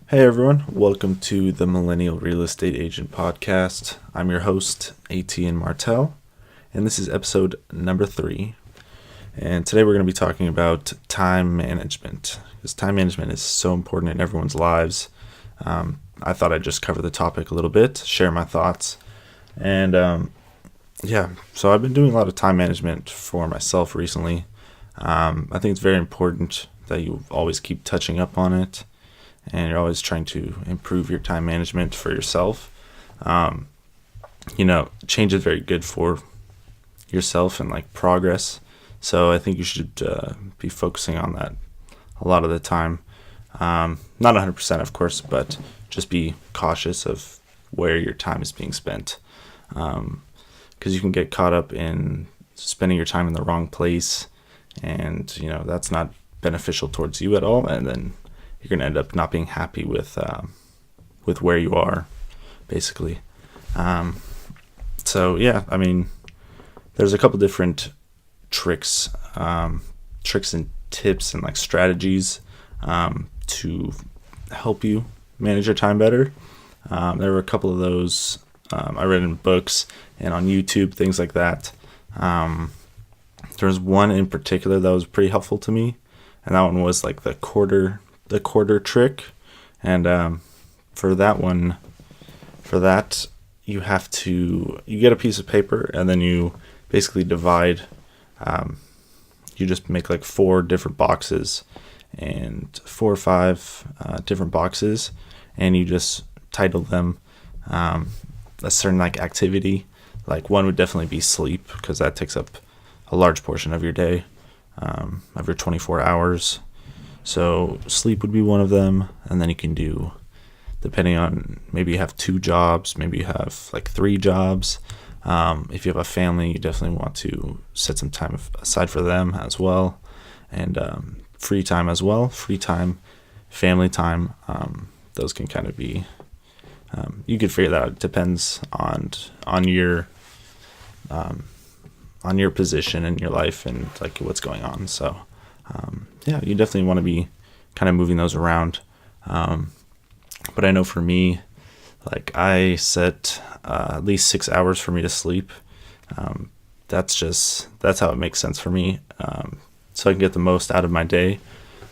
Hey everyone, welcome to the Millennial Real Estate Agent Podcast. I'm your host, Etienne Martel, and this is episode number 3. And today we're going to be talking about time management, because time management is so important in everyone's lives. I thought I'd just cover the topic a little bit, share my thoughts, and so I've been doing a lot of time management for myself recently. I think it's very important that you always keep touching up on it, and you're always trying to improve your time management for yourself. Change is very good for yourself and like progress. So I think you should be focusing on that a lot of the time. Not 100%, of course, but just be cautious of where your time is being spent. Because you can get caught up in spending your time in the wrong place, and that's not beneficial towards you at all. And then you're going to end up not being happy with where you are, basically. There's a couple different tricks and tips and like strategies to help you manage your time better. There were a couple of those I read in books and on YouTube, things like that. There was one in particular that was pretty helpful to me, and that one was like the quarter trick. And for that you get a piece of paper, and then you basically divide, you just make like 4 different boxes and 4 or 5 different boxes, and you just title them a certain like activity. Like one would definitely be sleep, because that takes up a large portion of your day, of your 24 hours. So sleep would be one of them, and then you can do, depending on, maybe you have 2 jobs, maybe you have like 3 jobs. If you have a family, you definitely want to set some time aside for them as well, and free time as well. Free time, family time, those can kind of be, you could figure that out. It depends on your position in your life and like what's going on. So you definitely want to be kind of moving those around. But I know for me, like I set at least 6 hours for me to sleep. That's how it makes sense for me. So I can get the most out of my day,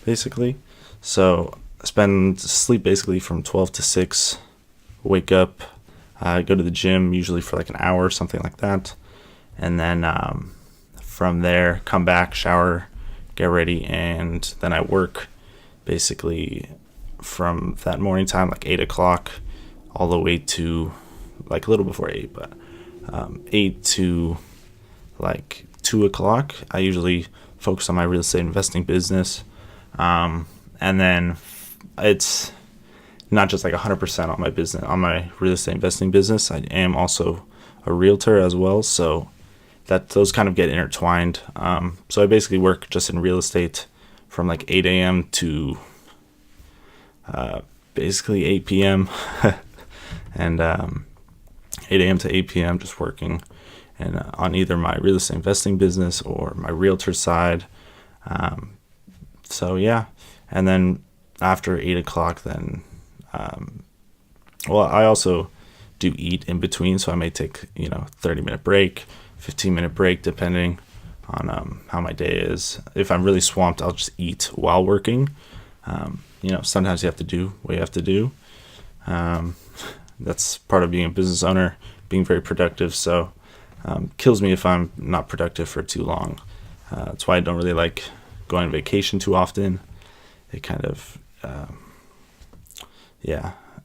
basically. So I sleep basically from 12 to 6, wake up, go to the gym usually for like an hour, something like that. And then from there, come back, shower, get ready, and then I work basically from that morning time, like 8 o'clock, all the way to like a little before 8, but 8 to like 2 o'clock. I usually focus on my real estate investing business. And then it's not just like 100% on my business, on my real estate investing business. I am also a realtor as well, so that those kind of get intertwined. So I basically work just in real estate from like 8 a.m. to basically 8 p.m. and 8 a.m. to 8 p.m. just working and on either my real estate investing business or my realtor side. And then after 8 o'clock, then I also do eat in between, so I may take 30-minute break, 15-minute break, depending on how my day is. If I'm really swamped, I'll just eat while working. Sometimes you have to do what you have to do. That's part of being a business owner, being very productive. So kills me if I'm not productive for too long. That's why I don't really like going on vacation too often. It kind of,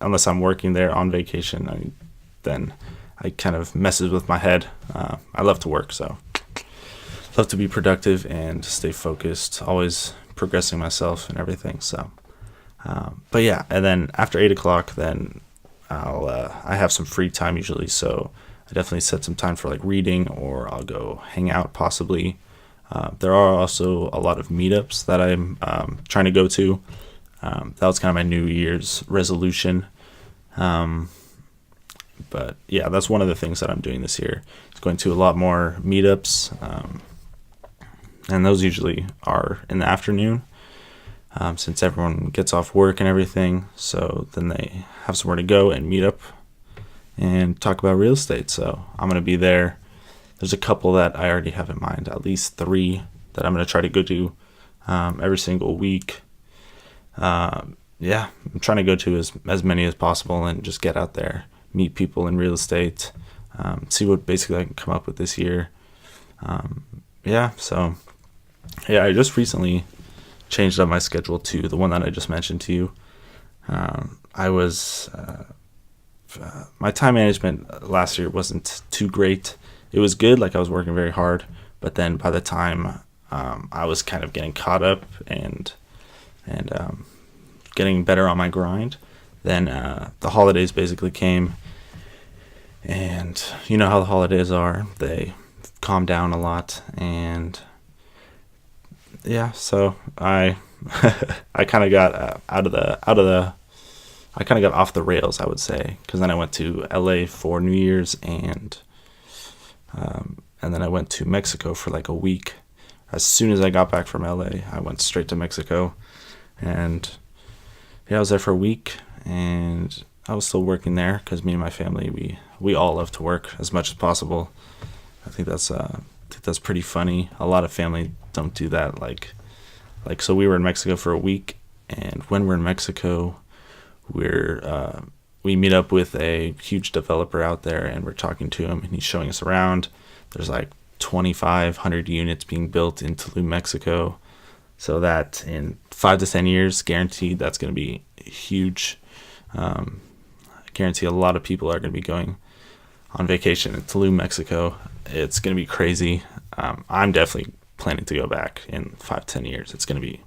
unless I'm working there on vacation, then I kind of messes with my head. I love to work, so love to be productive and stay focused, always progressing myself and everything. So, and then after 8 o'clock, then I have some free time usually, so I definitely set some time for like reading, or I'll go hang out possibly. There are also a lot of meetups that I'm trying to go to. That was kind of my New Year's resolution. But yeah, that's one of the things that I'm doing this year. It's going to a lot more meetups, and those usually are in the afternoon. since everyone gets off work and everything. So then they have somewhere to go and meet up and talk about real estate. So I'm going to be there. There's a couple that I already have in mind, at least 3 that I'm going to try to go to every single week. Yeah, I'm trying to go to as many as possible and just get out there, meet people in real estate, see what basically I can come up with this year. So I just recently changed up my schedule to the one that I just mentioned to you. My time management last year wasn't too great. It was good, like I was working very hard, but then by the time I was kind of getting caught up and getting better on my grind, then the holidays basically came, and you know how the holidays are. They calm down a lot, and so I I kind of got I kind of got off the rails, I would say, because then I went to LA for New Year's, and then I went to Mexico for like a week. As soon as I got back from LA, I went straight to Mexico, and I was there for a week, and I was still working there because me and my family, we all love to work as much as possible. I think that's pretty funny. A lot of family don't do that. Like so we were in Mexico for a week, and when we're in Mexico, we meet up with a huge developer out there, and we're talking to him, and he's showing us around. There's like 2,500 units being built in Tulum, Mexico. So that in 5 to 10 years, guaranteed, that's going to be huge. I guarantee a lot of people are going to be going on vacation in Tulum, Mexico. It's going to be crazy. I'm definitely planning to go back in 5 to 10 years. It's going to be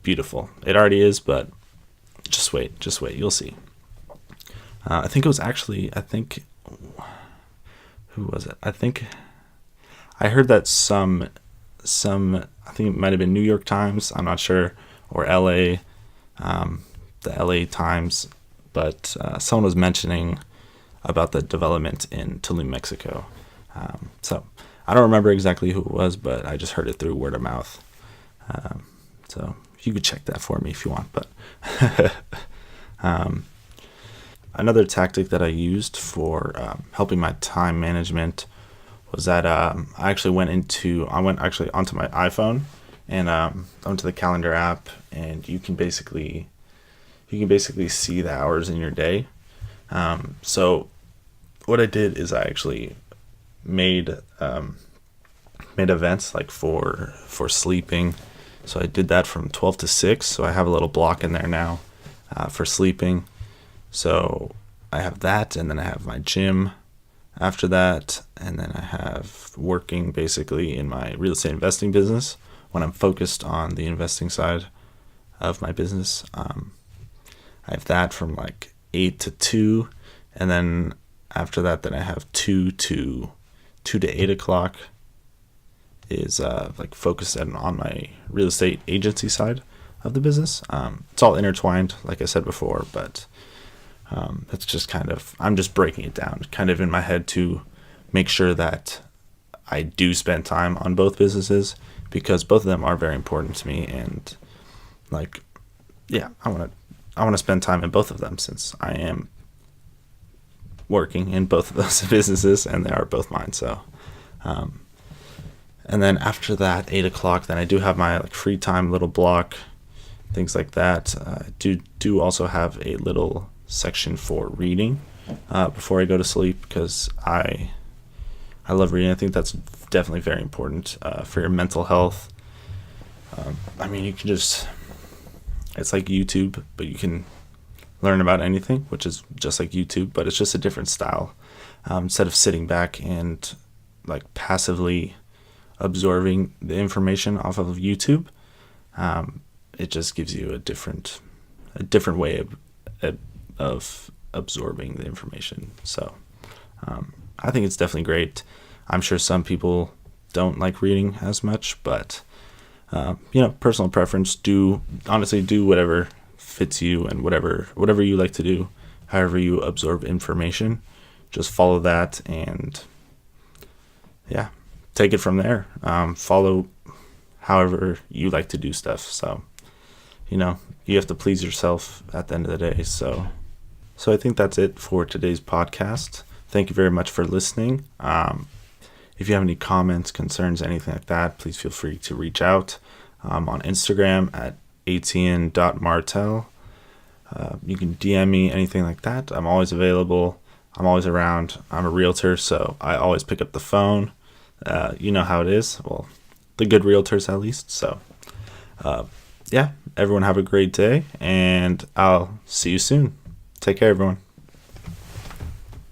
beautiful. It already is, but just wait. You'll see. I think who was it? I heard that I think it might have been New York Times, I'm not sure, or LA, the LA Times, but someone was mentioning about the development in Tulum, Mexico. So I don't remember exactly who it was, but I just heard it through word of mouth. So you could check that for me if you want. But another tactic that I used for helping my time management was that I went onto my iPhone and onto the calendar app, and you can basically see the hours in your day. So what I did is I actually made events like for sleeping. So I did that from 12 to 6. So I have a little block in there now for sleeping. So I have that, and then I have my gym after that, and then I have working basically in my real estate investing business when I'm focused on the investing side of my business. I have that from like 8 to 2, and then after that, then I have 2 to 8 o'clock is like focused on my real estate agency side of the business. It's all intertwined, like I said before, but that's just I'm just breaking it down kind of in my head to make sure that I do spend time on both businesses, because both of them are very important to me, and I want to spend time in both of them since I am working in both of those businesses and they are both mine. So and then after that 8 o'clock, then I do have my free time little block, things like that. I do also have a little section for reading before I go to sleep, because I love reading. I think that's definitely very important for your mental health. You can it's like YouTube, but you can learn about anything, which is just like YouTube, but it's just a different style. Instead of sitting back and passively absorbing the information off of YouTube, it just gives you a different way of absorbing the information. So I think it's definitely great. I'm sure some people don't like reading as much, but personal preference. Do whatever fits you, and whatever you like to do, however you absorb information, just follow that, and take it from there. Follow however you like to do stuff. So you have to please yourself at the end of the day. So I think that's it for today's podcast. Thank you very much for listening. If you have any comments, concerns, anything like that, please feel free to reach out on Instagram at Etienne.Martel. You can DM me, anything like that. I'm always available. I'm always around. I'm a realtor, so I always pick up the phone. You know how it is. Well, the good realtors at least. So, everyone have a great day, and I'll see you soon. Take care, everyone.